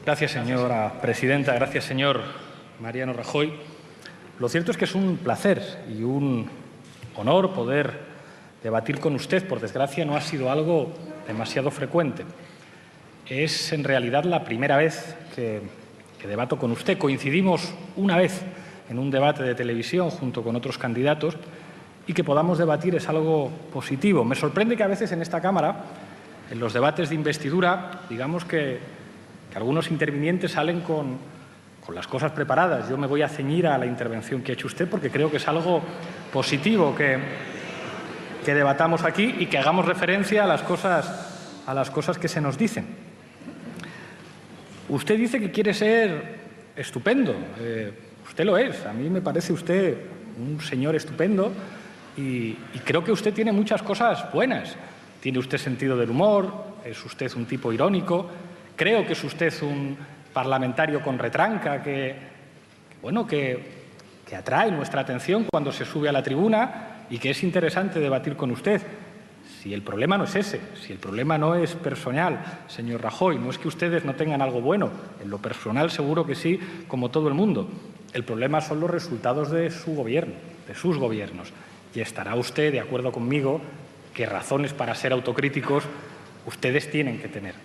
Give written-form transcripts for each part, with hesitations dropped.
Gracias, señora presidenta. Gracias, señor Mariano Rajoy. Lo cierto es que es un placer y un honor poder debatir con usted. Por desgracia, no ha sido algo demasiado frecuente. Es, en realidad, la primera vez que debato con usted. Coincidimos una vez en un debate de televisión junto con otros candidatos y que podamos debatir es algo positivo. Me sorprende que a veces en esta Cámara, en los debates de investidura, digamos que algunos intervinientes salen con las cosas preparadas. Yo me voy a ceñir a la intervención que ha hecho usted porque creo que es algo positivo que debatamos aquí y que hagamos referencia a las cosas que se nos dicen. Usted dice que quiere ser estupendo. Usted lo es. A mí me parece usted un señor estupendo y creo que usted tiene muchas cosas buenas. Tiene usted sentido del humor, es usted un tipo irónico, creo que es usted un parlamentario con retranca que atrae nuestra atención cuando se sube a la tribuna y que es interesante debatir con usted. Si el problema no es ese, si el problema no es personal, señor Rajoy, no es que ustedes no tengan algo bueno, en lo personal seguro que sí, como todo el mundo. El problema son los resultados de su gobierno, de sus gobiernos. Y estará usted de acuerdo conmigo que razones para ser autocríticos ustedes tienen que tener.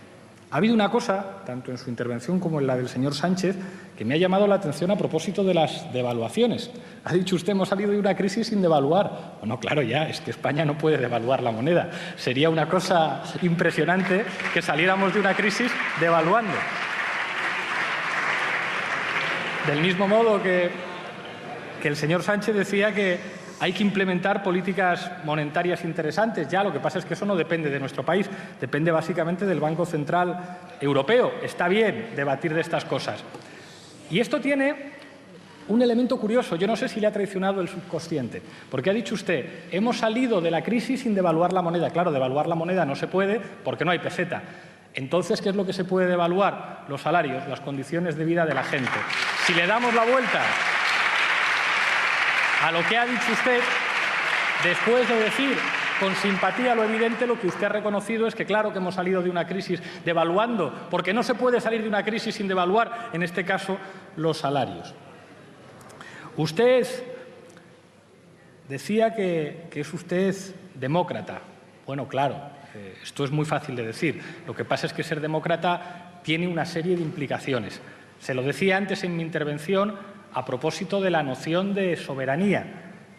Ha habido una cosa, tanto en su intervención como en la del señor Sánchez, que me ha llamado la atención a propósito de las devaluaciones. Ha dicho usted, hemos salido de una crisis sin devaluar. Bueno, claro, ya, es que España no puede devaluar la moneda. Sería una cosa impresionante que saliéramos de una crisis devaluando. Del mismo modo que el señor Sánchez decía que hay que implementar políticas monetarias interesantes. Ya, lo que pasa es que eso no depende de nuestro país, depende básicamente del Banco Central Europeo. Está bien debatir de estas cosas. Y esto tiene un elemento curioso. Yo no sé si le ha traicionado el subconsciente, porque ha dicho usted, hemos salido de la crisis sin devaluar la moneda. Claro, devaluar la moneda no se puede porque no hay peseta. Entonces, ¿qué es lo que se puede devaluar? Los salarios, las condiciones de vida de la gente. Si le damos la vuelta a lo que ha dicho usted, después de decir con simpatía lo evidente, lo que usted ha reconocido es que claro que hemos salido de una crisis devaluando, porque no se puede salir de una crisis sin devaluar, en este caso, los salarios. Usted decía que es usted demócrata. Bueno, claro, esto es muy fácil de decir. Lo que pasa es que ser demócrata tiene una serie de implicaciones. Se lo decía antes en mi intervención a propósito de la noción de soberanía.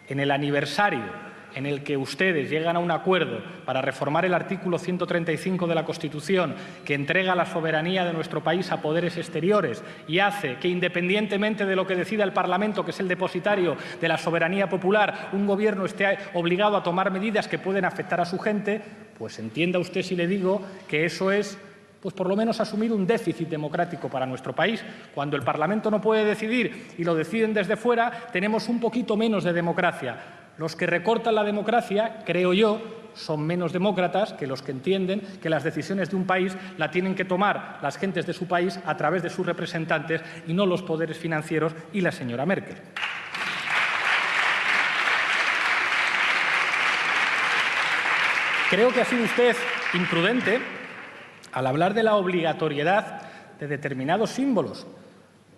En el aniversario en el que ustedes llegan a un acuerdo para reformar el artículo 135 de la Constitución, que entrega la soberanía de nuestro país a poderes exteriores y hace que, independientemente de lo que decida el Parlamento, que es el depositario de la soberanía popular, un gobierno esté obligado a tomar medidas que pueden afectar a su gente, pues entienda usted si le digo que eso es pues por lo menos asumir un déficit democrático para nuestro país. Cuando el Parlamento no puede decidir y lo deciden desde fuera, tenemos un poquito menos de democracia. Los que recortan la democracia, creo yo, son menos demócratas que los que entienden que las decisiones de un país la tienen que tomar las gentes de su país a través de sus representantes y no los poderes financieros y la señora Merkel. Creo que ha sido usted imprudente al hablar de la obligatoriedad de determinados símbolos.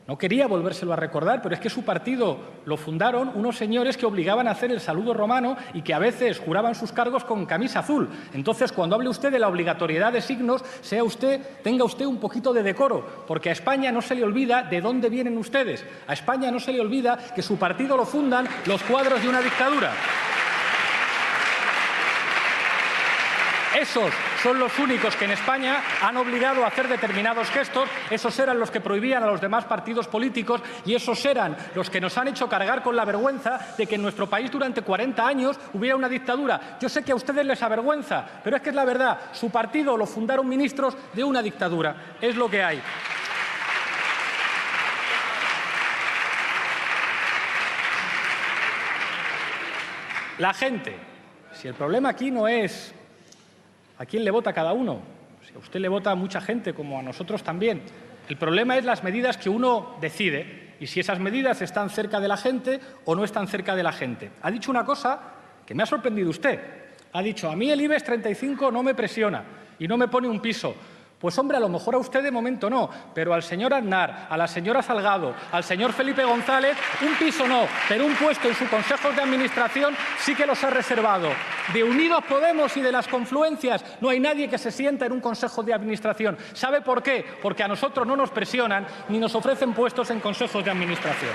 No quería volvérselo a recordar, pero es que su partido lo fundaron unos señores que obligaban a hacer el saludo romano y que a veces juraban sus cargos con camisa azul. Entonces, cuando hable usted de la obligatoriedad de signos, tenga usted un poquito de decoro, porque a España no se le olvida de dónde vienen ustedes. A España no se le olvida que su partido lo fundan los cuadros de una dictadura. Esos son los únicos que en España han obligado a hacer determinados gestos, esos eran los que prohibían a los demás partidos políticos y esos eran los que nos han hecho cargar con la vergüenza de que en nuestro país durante 40 años hubiera una dictadura. Yo sé que a ustedes les avergüenza, pero es que es la verdad. Su partido lo fundaron ministros de una dictadura. Es lo que hay. La gente, si el problema aquí no es ¿a quién le vota cada uno? Si a usted le vota a mucha gente, como a nosotros también. El problema es las medidas que uno decide y si esas medidas están cerca de la gente o no están cerca de la gente. Ha dicho una cosa que me ha sorprendido usted. Ha dicho, a mí el IBEX 35 no me presiona y no me pone un piso. Pues hombre, a lo mejor a usted de momento no, pero al señor Aznar, a la señora Salgado, al señor Felipe González, un piso no, pero un puesto en su consejo de administración sí que los ha reservado. De Unidos Podemos y de las confluencias no hay nadie que se sienta en un consejo de administración. ¿Sabe por qué? Porque a nosotros no nos presionan ni nos ofrecen puestos en consejos de administración.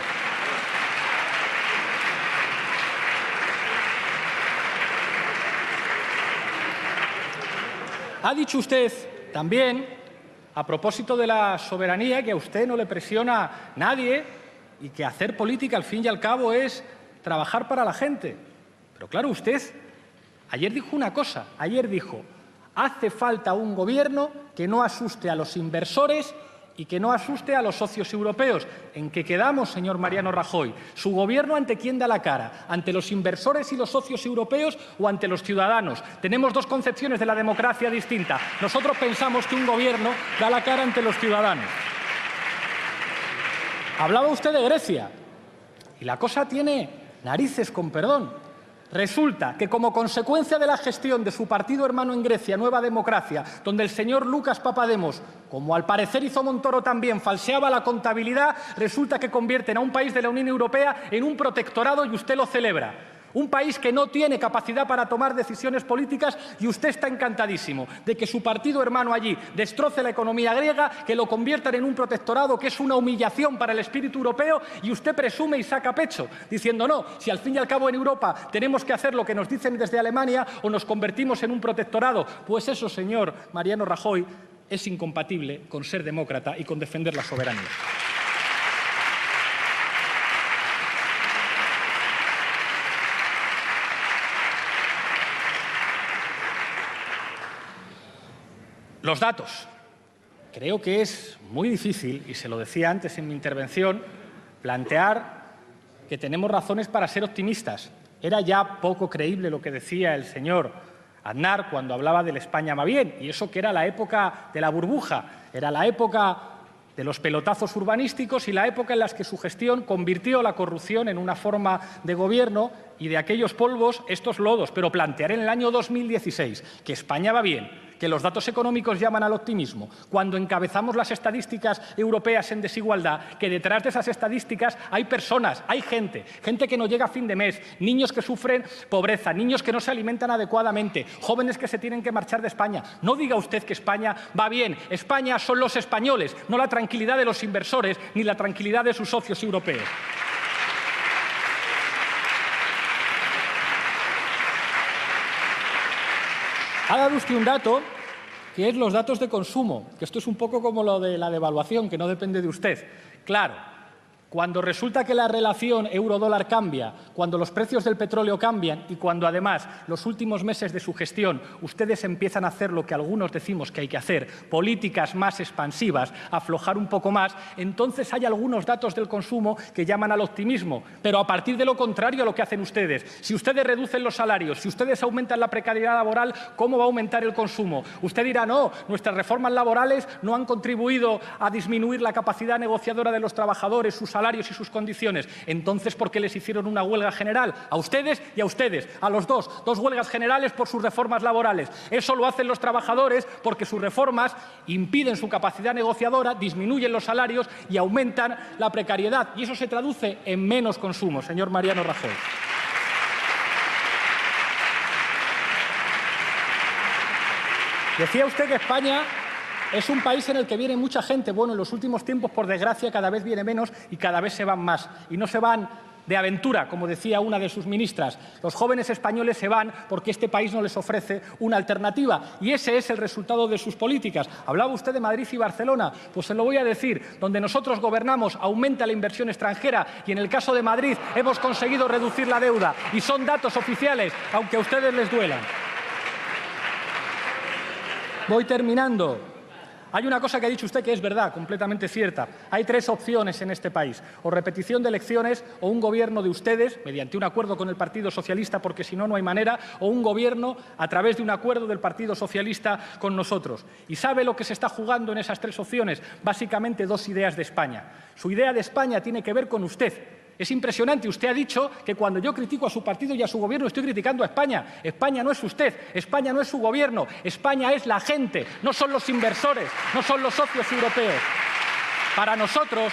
Ha dicho usted también, a propósito de la soberanía, que a usted no le presiona nadie y que hacer política, al fin y al cabo, es trabajar para la gente. Pero claro, usted ayer dijo una cosa, ayer dijo, hace falta un gobierno que no asuste a los inversores y que no asuste a los socios europeos. ¿En qué quedamos, señor Mariano Rajoy? ¿Su gobierno ante quién da la cara? ¿Ante los inversores y los socios europeos o ante los ciudadanos? Tenemos dos concepciones de la democracia distintas. Nosotros pensamos que un gobierno da la cara ante los ciudadanos. Hablaba usted de Grecia y la cosa tiene narices, con perdón. Resulta que, como consecuencia de la gestión de su partido hermano en Grecia, Nueva Democracia, donde el señor Lucas Papademos, como al parecer hizo Montoro también, falseaba la contabilidad, resulta que convierten a un país de la Unión Europea en un protectorado y usted lo celebra. Un país que no tiene capacidad para tomar decisiones políticas y usted está encantadísimo de que su partido hermano allí destroce la economía griega, que lo conviertan en un protectorado, que es una humillación para el espíritu europeo, y usted presume y saca pecho, diciendo no, si al fin y al cabo en Europa tenemos que hacer lo que nos dicen desde Alemania o nos convertimos en un protectorado. Pues eso, señor Mariano Rajoy, es incompatible con ser demócrata y con defender la soberanía. Los datos. Creo que es muy difícil, y se lo decía antes en mi intervención, plantear que tenemos razones para ser optimistas. Era ya poco creíble lo que decía el señor Aznar cuando hablaba del España va bien, y eso que era la época de la burbuja, era la época de los pelotazos urbanísticos y la época en la que su gestión convirtió la corrupción en una forma de gobierno y de aquellos polvos estos lodos. Pero plantear en el año 2016 que España va bien, que los datos económicos llaman al optimismo, cuando encabezamos las estadísticas europeas en desigualdad, que detrás de esas estadísticas hay personas, hay gente que no llega a fin de mes, niños que sufren pobreza, niños que no se alimentan adecuadamente, jóvenes que se tienen que marchar de España. No diga usted que España va bien. España son los españoles, no la tranquilidad de los inversores ni la tranquilidad de sus socios europeos. Ha dado usted un dato, que es los datos de consumo, que esto es un poco como lo de la devaluación, que no depende de usted. Claro, cuando resulta que la relación euro-dólar cambia, cuando los precios del petróleo cambian y cuando, además, los últimos meses de su gestión ustedes empiezan a hacer lo que algunos decimos que hay que hacer, políticas más expansivas, aflojar un poco más, entonces hay algunos datos del consumo que llaman al optimismo. Pero a partir de lo contrario a lo que hacen ustedes. Si ustedes reducen los salarios, si ustedes aumentan la precariedad laboral, ¿cómo va a aumentar el consumo? Usted dirá, no, nuestras reformas laborales no han contribuido a disminuir la capacidad negociadora de los trabajadores, sus salarios y sus condiciones. Entonces, ¿por qué les hicieron una huelga general? A ustedes y a ustedes, a los dos huelgas generales por sus reformas laborales. Eso lo hacen los trabajadores porque sus reformas impiden su capacidad negociadora, disminuyen los salarios y aumentan la precariedad. Y eso se traduce en menos consumo, señor Mariano Rajoy. Decía usted que España es un país en el que viene mucha gente. Bueno, en los últimos tiempos, por desgracia, cada vez viene menos y cada vez se van más. Y no se van de aventura, como decía una de sus ministras. Los jóvenes españoles se van porque este país no les ofrece una alternativa. Y ese es el resultado de sus políticas. Hablaba usted de Madrid y Barcelona. Pues se lo voy a decir. Donde nosotros gobernamos aumenta la inversión extranjera y en el caso de Madrid hemos conseguido reducir la deuda. Y son datos oficiales, aunque a ustedes les duelan. Voy terminando. Hay una cosa que ha dicho usted que es verdad, completamente cierta. Hay tres opciones en este país: o repetición de elecciones, o un gobierno de ustedes, mediante un acuerdo con el Partido Socialista, porque si no, no hay manera, o un gobierno a través de un acuerdo del Partido Socialista con nosotros. ¿Y sabe lo que se está jugando en esas tres opciones? Básicamente dos ideas de España. Su idea de España tiene que ver con usted, Es impresionante. Usted ha dicho que cuando yo critico a su partido y a su gobierno estoy criticando a España. España no es usted, España no es su gobierno, España es la gente, no son los inversores, no son los socios europeos. Para nosotros,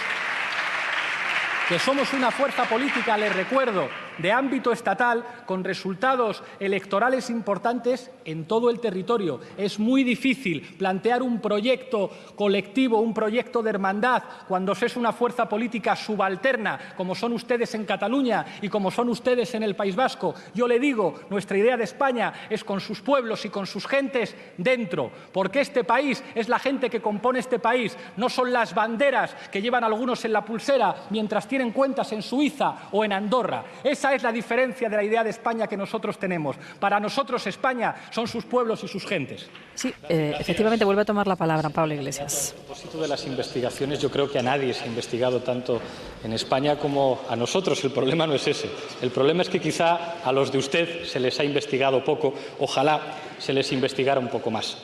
que somos una fuerza política, les recuerdo, de ámbito estatal, con resultados electorales importantes en todo el territorio. Es muy difícil plantear un proyecto colectivo, un proyecto de hermandad, cuando se es una fuerza política subalterna, como son ustedes en Cataluña y como son ustedes en el País Vasco. Yo le digo, nuestra idea de España es con sus pueblos y con sus gentes dentro, porque este país es la gente que compone este país, no son las banderas que llevan algunos en la pulsera mientras tienen cuentas en Suiza o en Andorra. Esa es la diferencia de la idea de España que nosotros tenemos. Para nosotros España son sus pueblos y sus gentes. Sí, efectivamente vuelve a tomar la palabra Pablo Iglesias. A propósito de las investigaciones, yo creo que a nadie se ha investigado tanto en España como a nosotros. El problema no es ese. El problema es que quizá a los de usted se les ha investigado poco. Ojalá se les investigara un poco más.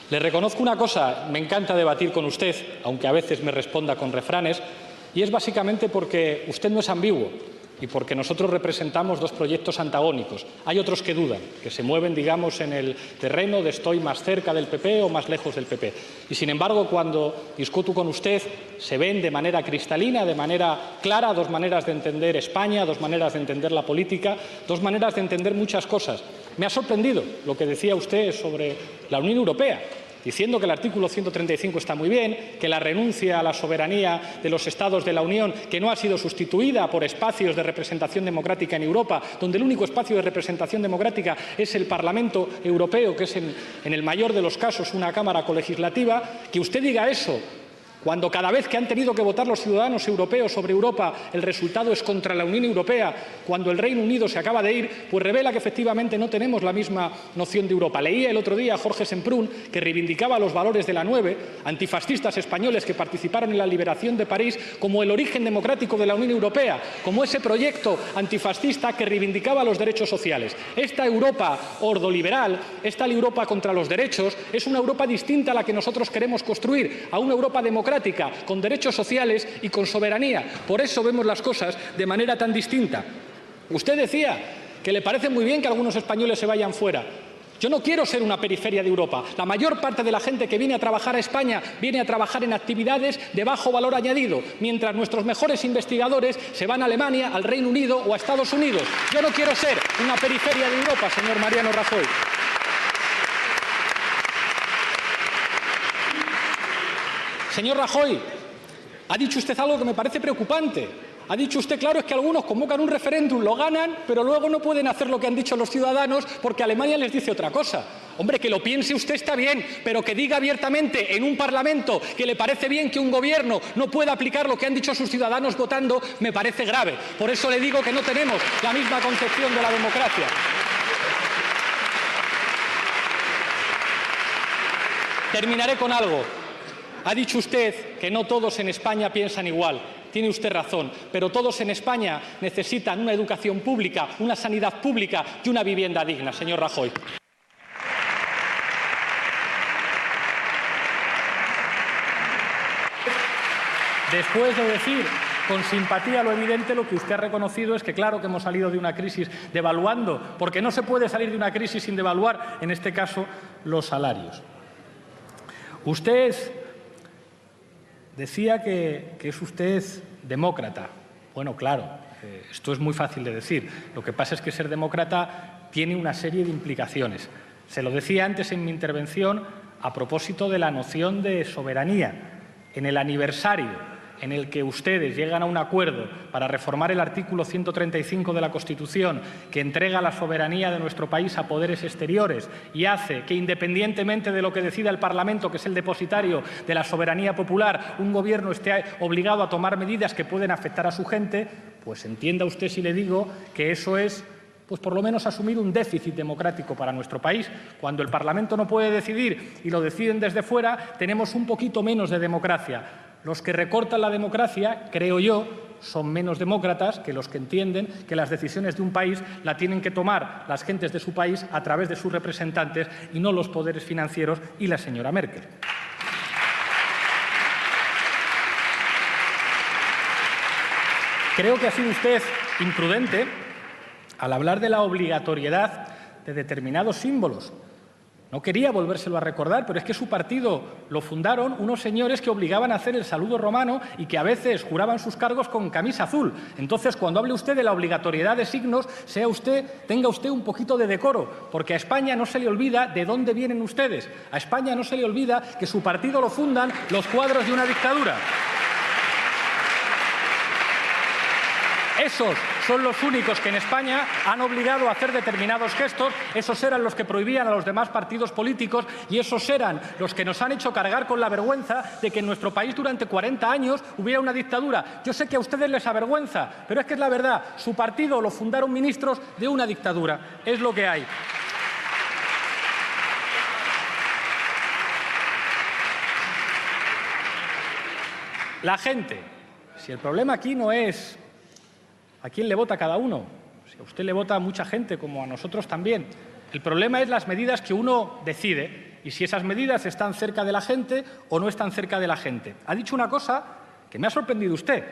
Le reconozco una cosa, me encanta debatir con usted, aunque a veces me responda con refranes, y es básicamente porque usted no es ambiguo y porque nosotros representamos dos proyectos antagónicos. Hay otros que dudan, que se mueven, digamos, en el terreno de estoy más cerca del PP o más lejos del PP. Y, sin embargo, cuando discuto con usted, se ven de manera cristalina, de manera clara, dos maneras de entender España, dos maneras de entender la política, dos maneras de entender muchas cosas. Me ha sorprendido lo que decía usted sobre la Unión Europea, diciendo que el artículo 135 está muy bien, que la renuncia a la soberanía de los Estados de la Unión, que no ha sido sustituida por espacios de representación democrática en Europa, donde el único espacio de representación democrática es el Parlamento Europeo, que es en el mayor de los casos una cámara colegislativa. Que usted diga eso cuando cada vez que han tenido que votar los ciudadanos europeos sobre Europa el resultado es contra la Unión Europea, cuando el Reino Unido se acaba de ir, pues revela que efectivamente no tenemos la misma noción de Europa. Leía el otro día a Jorge Semprún, que reivindicaba los valores de la 9, antifascistas españoles que participaron en la liberación de París, como el origen democrático de la Unión Europea, como ese proyecto antifascista que reivindicaba los derechos sociales. Esta Europa ordoliberal, esta Europa contra los derechos, es una Europa distinta a la que nosotros queremos construir, a una Europa democrática, con derechos sociales y con soberanía. Por eso vemos las cosas de manera tan distinta. Usted decía que le parece muy bien que algunos españoles se vayan fuera. Yo no quiero ser una periferia de Europa. La mayor parte de la gente que viene a trabajar a España viene a trabajar en actividades de bajo valor añadido, mientras nuestros mejores investigadores se van a Alemania, al Reino Unido o a Estados Unidos. Yo no quiero ser una periferia de Europa, señor Mariano Rajoy. Señor Rajoy, ha dicho usted algo que me parece preocupante. Ha dicho usted, claro, es que algunos convocan un referéndum, lo ganan, pero luego no pueden hacer lo que han dicho los ciudadanos porque Alemania les dice otra cosa. Hombre, que lo piense usted está bien, pero que diga abiertamente en un Parlamento que le parece bien que un gobierno no pueda aplicar lo que han dicho sus ciudadanos votando, me parece grave. Por eso le digo que no tenemos la misma concepción de la democracia. Terminaré con algo. Ha dicho usted que no todos en España piensan igual. Tiene usted razón, pero todos en España necesitan una educación pública, una sanidad pública y una vivienda digna, señor Rajoy. Después de decir con simpatía lo evidente, lo que usted ha reconocido es que claro que hemos salido de una crisis devaluando, porque no se puede salir de una crisis sin devaluar, en este caso, los salarios. Usted decía que es usted demócrata. Bueno, claro, esto es muy fácil de decir. Lo que pasa es que ser demócrata tiene una serie de implicaciones. Se lo decía antes en mi intervención a propósito de la noción de soberanía. En el aniversario en el que ustedes llegan a un acuerdo para reformar el artículo 135 de la Constitución, que entrega la soberanía de nuestro país a poderes exteriores y hace que, independientemente de lo que decida el Parlamento, que es el depositario de la soberanía popular, un gobierno esté obligado a tomar medidas que pueden afectar a su gente, pues entienda usted si le digo que eso es, pues por lo menos asumir un déficit democrático para nuestro país. Cuando el Parlamento no puede decidir y lo deciden desde fuera, tenemos un poquito menos de democracia. Los que recortan la democracia, creo yo, son menos demócratas que los que entienden que las decisiones de un país la tienen que tomar las gentes de su país a través de sus representantes y no los poderes financieros y la señora Merkel. Creo que ha sido usted imprudente al hablar de la obligatoriedad de determinados símbolos. No quería volvérselo a recordar, pero es que su partido lo fundaron unos señores que obligaban a hacer el saludo romano y que a veces juraban sus cargos con camisa azul. Entonces, cuando hable usted de la obligatoriedad de signos, tenga usted un poquito de decoro, porque a España no se le olvida de dónde vienen ustedes. A España no se le olvida que su partido lo fundan los cuadros de una dictadura. Esos son los únicos que en España han obligado a hacer determinados gestos, esos eran los que prohibían a los demás partidos políticos y esos eran los que nos han hecho cargar con la vergüenza de que en nuestro país durante 40 años hubiera una dictadura. Yo sé que a ustedes les avergüenza, pero es que es la verdad. Su partido lo fundaron ministros de una dictadura. Es lo que hay. La gente. Si el problema aquí no es ¿a quién le vota cada uno? Si a usted le vota a mucha gente, como a nosotros también. El problema es las medidas que uno decide y si esas medidas están cerca de la gente o no están cerca de la gente. Ha dicho una cosa que me ha sorprendido usted.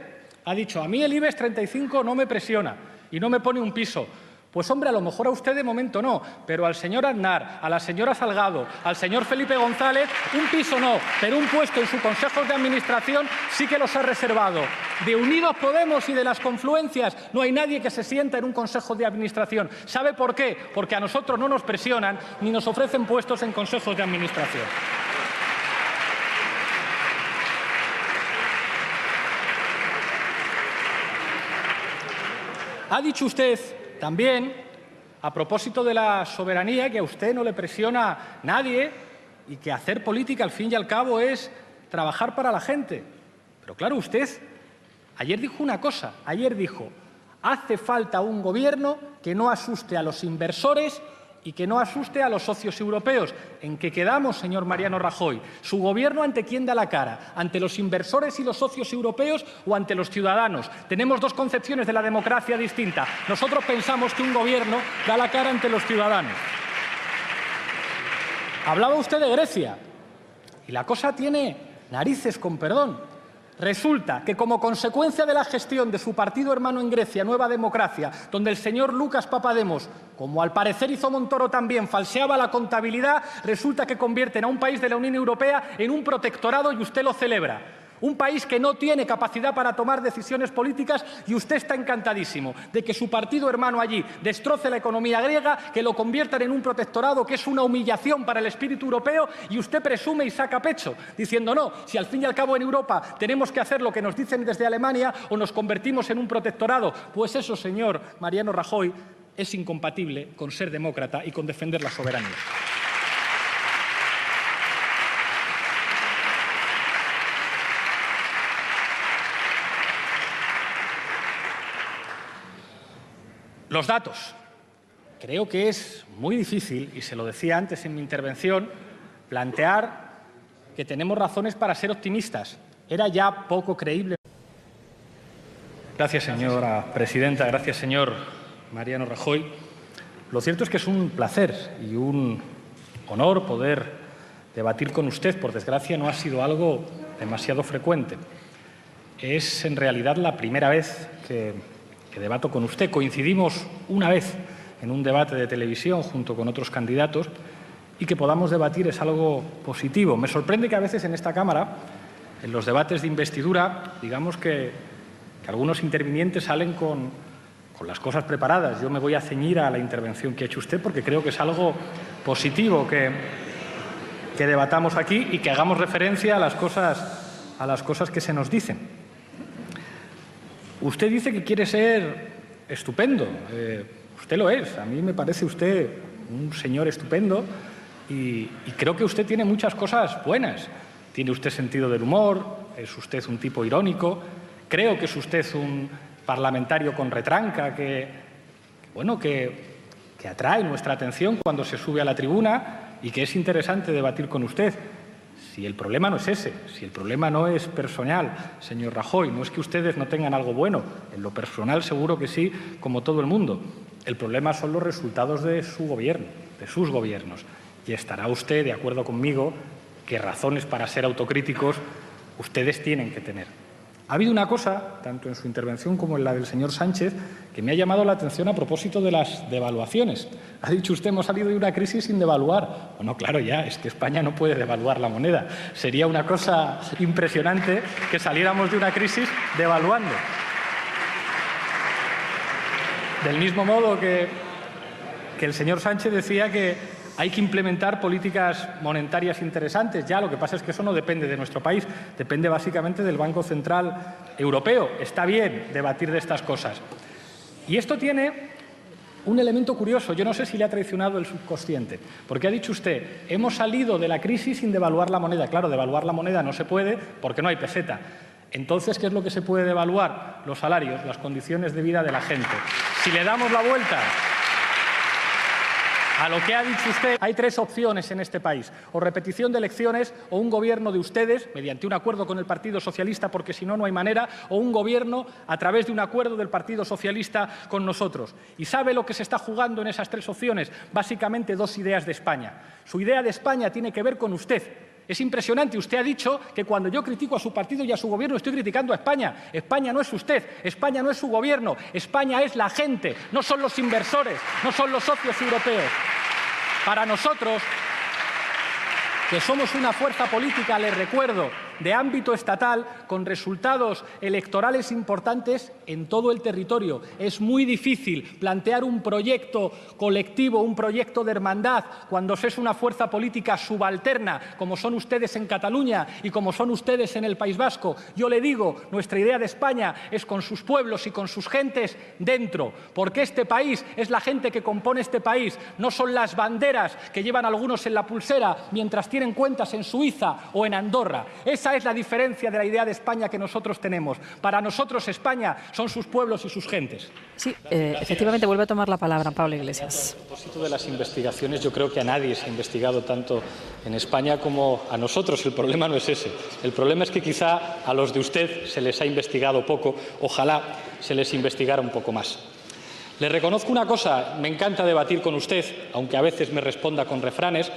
Ha dicho, a mí el IBEX 35 no me presiona y no me pone un piso. Pues, hombre, a lo mejor a usted de momento no, pero al señor Aznar, a la señora Salgado, al señor Felipe González, un piso no, pero un puesto en sus consejos de administración sí que los ha reservado. De Unidos Podemos y de las confluencias no hay nadie que se sienta en un consejo de administración. ¿Sabe por qué? Porque a nosotros no nos presionan ni nos ofrecen puestos en consejos de administración. Ha dicho usted también, a propósito de la soberanía, que a usted no le presiona nadie y que hacer política, al fin y al cabo, es trabajar para la gente. Pero claro, usted ayer dijo una cosa. Ayer dijo, hace falta un gobierno que no asuste a los inversores y que no asuste a los socios europeos. ¿En qué quedamos, señor Mariano Rajoy? ¿Su gobierno ante quién da la cara? ¿Ante los inversores y los socios europeos o ante los ciudadanos? Tenemos dos concepciones de la democracia distintas. Nosotros pensamos que un gobierno da la cara ante los ciudadanos. Hablaba usted de Grecia y la cosa tiene narices, con perdón. Resulta que como consecuencia de la gestión de su partido hermano en Grecia, Nueva Democracia, donde el señor Lucas Papademos, como al parecer hizo Montoro también, falseaba la contabilidad, resulta que convierten a un país de la Unión Europea en un protectorado y usted lo celebra. Un país que no tiene capacidad para tomar decisiones políticas y usted está encantadísimo de que su partido hermano allí destroce la economía griega, que lo conviertan en un protectorado, que es una humillación para el espíritu europeo, y usted presume y saca pecho, diciendo no, si al fin y al cabo en Europa tenemos que hacer lo que nos dicen desde Alemania o nos convertimos en un protectorado. Pues eso, señor Mariano Rajoy, es incompatible con ser demócrata y con defender la soberanía. Los datos. Creo que es muy difícil, y se lo decía antes en mi intervención, plantear que tenemos razones para ser optimistas. Era ya poco creíble. Gracias, señora presidenta. Gracias, señor Mariano Rajoy. Lo cierto es que es un placer y un honor poder debatir con usted. Por desgracia, no ha sido algo demasiado frecuente. Es, en realidad, la primera vez que debato con usted. Coincidimos una vez en un debate de televisión junto con otros candidatos y que podamos debatir es algo positivo. Me sorprende que a veces en esta Cámara, en los debates de investidura, digamos que algunos intervinientes salen con las cosas preparadas. Yo me voy a ceñir a la intervención que ha hecho usted porque creo que es algo positivo que debatamos aquí y que hagamos referencia a las cosas que se nos dicen. Usted dice que quiere ser estupendo. Usted lo es. A mí me parece usted un señor estupendo y creo que usted tiene muchas cosas buenas. Tiene usted sentido del humor, es usted un tipo irónico, creo que es usted un parlamentario con retranca que atrae nuestra atención cuando se sube a la tribuna y que es interesante debatir con usted. Si el problema no es ese, si el problema no es personal, señor Rajoy, no es que ustedes no tengan algo bueno, en lo personal seguro que sí, como todo el mundo. El problema son los resultados de su gobierno, de sus gobiernos. Y estará usted de acuerdo conmigo que razones para ser autocríticos ustedes tienen que tener. Ha habido una cosa, tanto en su intervención como en la del señor Sánchez, que me ha llamado la atención a propósito de las devaluaciones. Ha dicho usted, hemos salido de una crisis sin devaluar. Bueno, claro, ya, es que España no puede devaluar la moneda. Sería una cosa impresionante que saliéramos de una crisis devaluando. Del mismo modo que el señor Sánchez decía que hay que implementar políticas monetarias interesantes. Ya, lo que pasa es que eso no depende de nuestro país, depende básicamente del Banco Central Europeo. Está bien debatir de estas cosas. Y esto tiene un elemento curioso. Yo no sé si le ha traicionado el subconsciente, porque ha dicho usted, hemos salido de la crisis sin devaluar la moneda. Claro, devaluar la moneda no se puede porque no hay peseta. Entonces, ¿qué es lo que se puede devaluar? Los salarios, las condiciones de vida de la gente. Si le damos la vuelta a lo que ha dicho usted, hay tres opciones en este país: o repetición de elecciones, o un gobierno de ustedes, mediante un acuerdo con el Partido Socialista, porque si no, no hay manera, o un gobierno a través de un acuerdo del Partido Socialista con nosotros. ¿Y sabe lo que se está jugando en esas tres opciones? Básicamente dos ideas de España. Su idea de España tiene que ver con usted. Es impresionante. Usted ha dicho que cuando yo critico a su partido y a su gobierno estoy criticando a España. España no es usted, España no es su gobierno, España es la gente, no son los inversores, no son los socios europeos. Para nosotros, que somos una fuerza política, les recuerdo, de ámbito estatal, con resultados electorales importantes en todo el territorio. Es muy difícil plantear un proyecto colectivo, un proyecto de hermandad, cuando se es una fuerza política subalterna, como son ustedes en Cataluña y como son ustedes en el País Vasco. Yo le digo, nuestra idea de España es con sus pueblos y con sus gentes dentro, porque este país es la gente que compone este país, no son las banderas que llevan algunos en la pulsera mientras tienen cuentas en Suiza o en Andorra. Esa es la diferencia de la idea de España que nosotros tenemos. Para nosotros España son sus pueblos y sus gentes. Sí, efectivamente vuelve a tomar la palabra Pablo Iglesias. A propósito de las investigaciones, yo creo que a nadie se ha investigado tanto en España como a nosotros. El problema no es ese. El problema es que quizá a los de usted se les ha investigado poco. Ojalá se les investigara un poco más. Le reconozco una cosa, me encanta debatir con usted, aunque a veces me responda con refranes,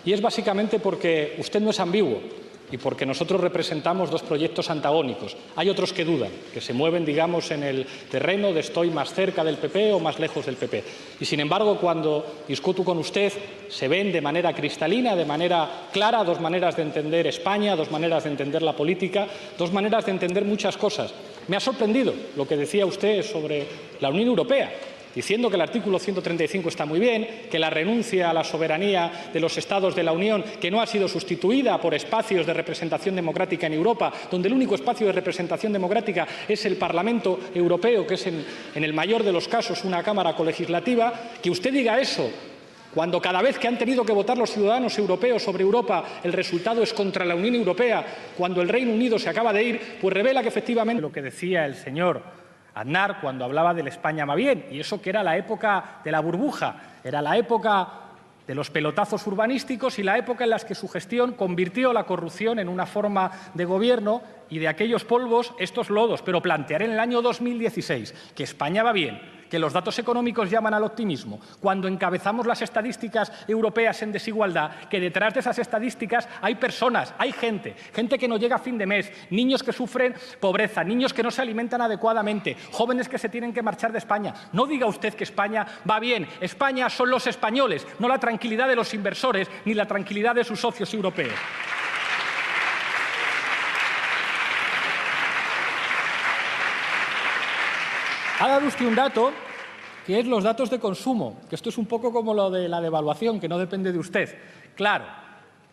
y es básicamente porque usted no es ambiguo y porque nosotros representamos dos proyectos antagónicos. Hay otros que dudan, que se mueven, digamos, en el terreno de estoy más cerca del PP o más lejos del PP. Y, sin embargo, cuando discuto con usted, se ven de manera cristalina, de manera clara, dos maneras de entender España, dos maneras de entender la política, dos maneras de entender muchas cosas. Me ha sorprendido lo que decía usted sobre la Unión Europea, diciendo que el artículo 135 está muy bien, que la renuncia a la soberanía de los Estados de la Unión, que no ha sido sustituida por espacios de representación democrática en Europa, donde el único espacio de representación democrática es el Parlamento Europeo, que es en el mayor de los casos una cámara colegislativa. Que usted diga eso cuando cada vez que han tenido que votar los ciudadanos europeos sobre Europa el resultado es contra la Unión Europea, cuando el Reino Unido se acaba de ir, pues revela que efectivamente lo que decía el señor Aznar cuando hablaba del España va bien, y eso que era la época de la burbuja, era la época de los pelotazos urbanísticos y la época en la que su gestión convirtió la corrupción en una forma de gobierno y de aquellos polvos estos lodos. Pero plantear en el año 2016 que España va bien, que los datos económicos llaman al optimismo, cuando encabezamos las estadísticas europeas en desigualdad, que detrás de esas estadísticas hay personas, hay gente que no llega a fin de mes, niños que sufren pobreza, niños que no se alimentan adecuadamente, jóvenes que se tienen que marchar de España. No diga usted que España va bien. España son los españoles, no la tranquilidad de los inversores ni la tranquilidad de sus socios europeos. Ha dado usted un dato, que es los datos de consumo, que esto es un poco como lo de la devaluación, que no depende de usted. Claro,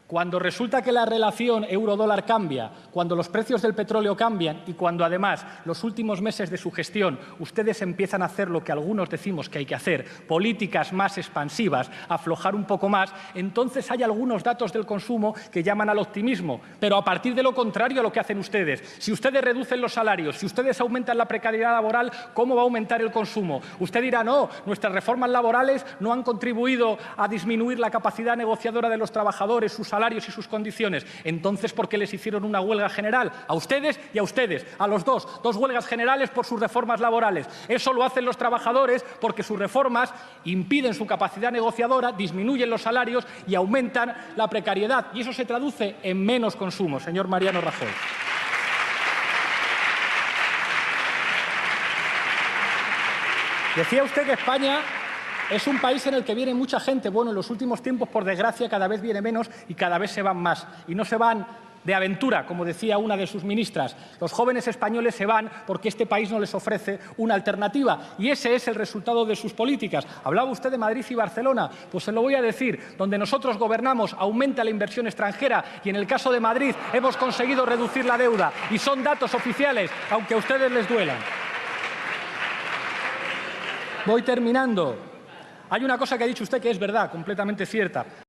cuando resulta que la relación euro-dólar cambia, cuando los precios del petróleo cambian y cuando, además, los últimos meses de su gestión ustedes empiezan a hacer lo que algunos decimos que hay que hacer, políticas más expansivas, aflojar un poco más, entonces hay algunos datos del consumo que llaman al optimismo. Pero a partir de lo contrario a lo que hacen ustedes. Si ustedes reducen los salarios, si ustedes aumentan la precariedad laboral, ¿cómo va a aumentar el consumo? Usted dirá, no, nuestras reformas laborales no han contribuido a disminuir la capacidad negociadora de los trabajadores, sus salarios y sus condiciones. Entonces, ¿por qué les hicieron una huelga general? A ustedes y a ustedes, a los dos huelgas generales por sus reformas laborales. Eso lo hacen los trabajadores porque sus reformas impiden su capacidad negociadora, disminuyen los salarios y aumentan la precariedad. Y eso se traduce en menos consumo, señor Mariano Rajoy. Decía usted que España es un país en el que viene mucha gente. Bueno, en los últimos tiempos, por desgracia, cada vez viene menos y cada vez se van más. Y no se van de aventura, como decía una de sus ministras. Los jóvenes españoles se van porque este país no les ofrece una alternativa. Y ese es el resultado de sus políticas. Hablaba usted de Madrid y Barcelona. Pues se lo voy a decir. Donde nosotros gobernamos aumenta la inversión extranjera y en el caso de Madrid hemos conseguido reducir la deuda. Y son datos oficiales, aunque a ustedes les duelan. Voy terminando. Hay una cosa que ha dicho usted que es verdad, completamente cierta.